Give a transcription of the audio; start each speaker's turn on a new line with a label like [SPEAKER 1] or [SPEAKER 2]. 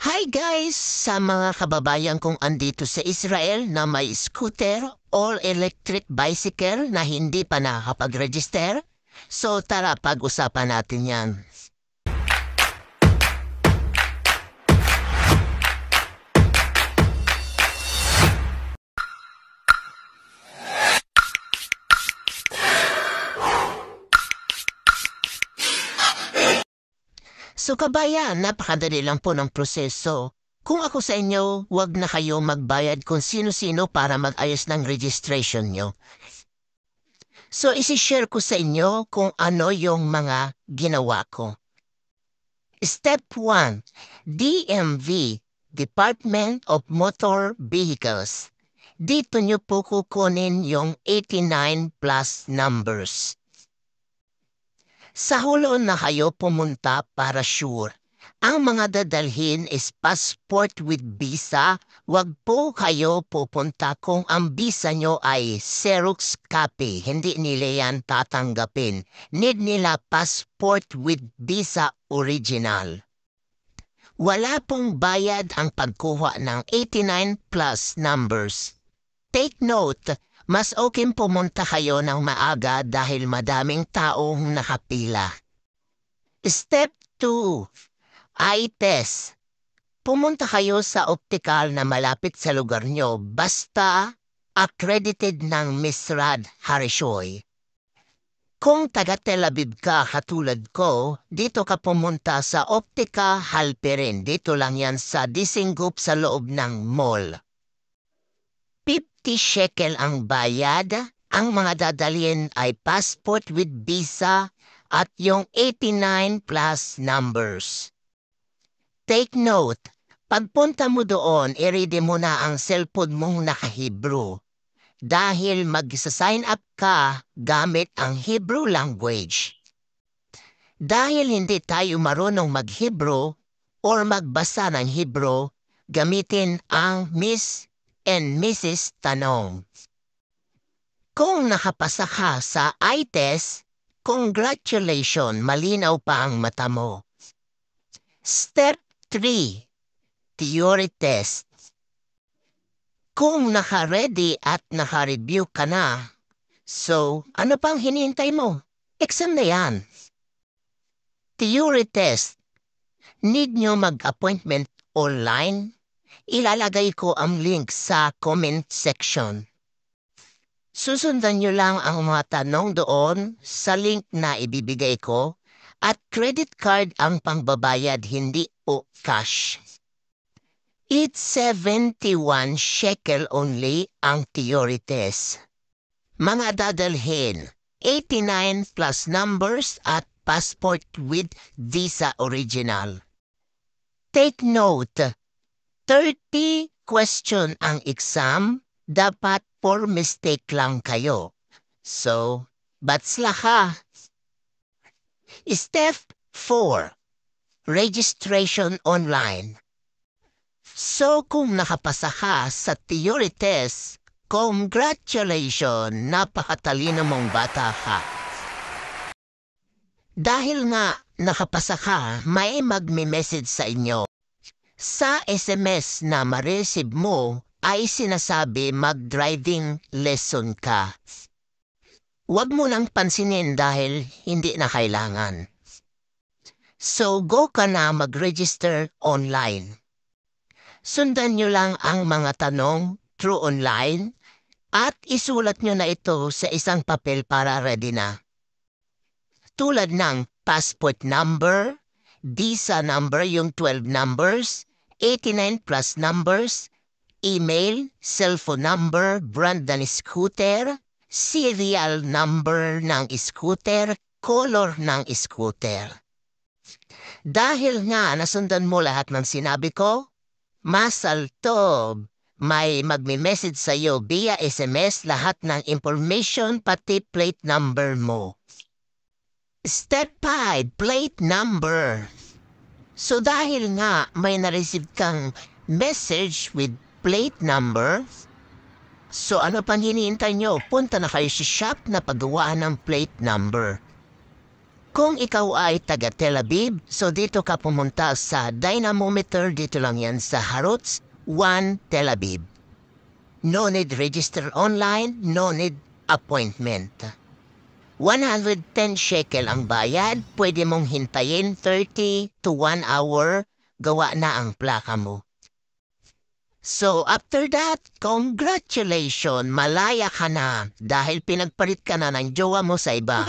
[SPEAKER 1] Hi guys! Sa mga kababayan kong andito sa Israel na may scooter or electric bicycle na hindi pa nakakapag-register, so tara pag-usapan natin yan. So kabayan, napakadali lang po ng proseso. Kung ako sa inyo, wag na kayo magbayad kung sino-sino para mag-ayos ng registration nyo. So isi-share ko sa inyo kung ano yung mga ginawa ko. Step 1. DMV, Department of Motor Vehicles. Dito nyo po kukunin yung 89 plus numbers. Sa hulo na kayo pumunta para sure. Ang mga dadalhin is passport with visa. Wag po kayo pupunta kung ang visa nyo ay Xerox copy. Hindi nila yan tatanggapin. Need nila passport with visa original. Wala pong bayad ang pagkuha ng 89 plus numbers. Take note, mas okay pumunta kayo ng maaga dahil madaming taong nakapila. Step 2. Eye test. Pumunta kayo sa optical na malapit sa lugar nyo basta accredited ng Miss Rad Harishoy. Kung taga Tel Aviv ka katulad ko, dito ka pumunta sa Optica Halperin. Dito lang yan sa Dizengoff sa loob ng mall. 50 shekel ang bayad. Ang mga dadalhin ay passport with visa at yung 89 plus numbers. Take note, pagpunta mo doon, i-ready mo na ang cellphone mong naka-Hebrew dahil mag-sign up ka gamit ang Hebrew language. Dahil hindi tayo marunong mag-Hebrew or magbasa ng Hebrew, gamitin ang Miss and Mrs. Tanong. Kung nakapasa ka sa eye test, congratulations, malinaw pa ang mata mo. Step 3. Theory test. Kung naka-ready at naka-review ka na, so ano pang hinihintay mo? Exam na yan. Theory test. Need nyo mag-appointment online? Ilalagay ko ang link sa comment section. Susundan nyo lang ang mga tanong doon sa link na ibibigay ko at credit card ang pangbabayad, hindi o cash. It's 71 shekel only ang theory test. Mga dadalhin, 89 plus numbers at passport with visa original. Take note, 30 question ang exam, dapat 4 mistake lang kayo. So, batsla ka. Step 4. Registration online. So, kung nakapasa ka sa theory test, congratulations, napakatalino mong bata ka. Dahil nga nakapasa ka, may magme-message sa inyo. Sa SMS na ma-receive mo ay sinasabi mag-driving lesson ka. Huwag mo nang pansinin dahil hindi na kailangan. So go ka na mag-register online. Sundan nyo lang ang mga tanong through online at isulat nyo na ito sa isang papel para ready na. Tulad ng passport number, visa number yung 12 numbers, 89 plus numbers, email, cellphone number, brand ng scooter, serial number ng scooter, color ng scooter. Dahil nga nasundan mo lahat ng sinabi ko, Masal Tov, may magme-message sa iyo via SMS lahat ng information pati plate number mo. Step 5, plate number. So dahil nga may na-receive kang message with plate number, so ano pang hinihintay nyo? Punta na kayo sa shop na paggawaan ng plate number. Kung ikaw ay taga Tel Aviv, so dito ka pumunta sa dynamometer, dito lang yan sa Harrods 1 Tel Aviv. No need register online, no need appointment. 110 shekel ang bayad, pwede mong hintayin 30 to 1 hour, gawa na ang plaka mo. So after that, congratulations, malaya ka na dahil pinagpalit ka na ng jowa mo sa iba.